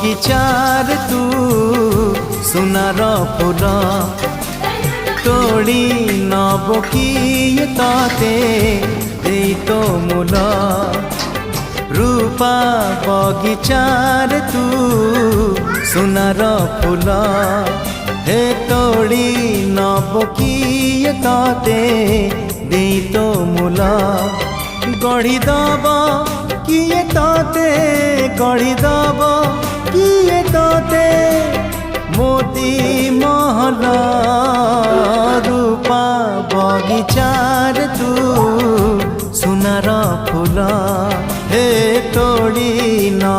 बगिचार तू सुनार फूल तोड़ी नब किए ताते देई तो मूल रूपा बगिचार तू सुनार फूल हे तोड़ी नब किए ताते देई तो मूल गढ़ी दब किए ताते गढ़ी दब किए ताते मोती महल रूपा बगिचार तू सुनार फूल हे तोड़ी न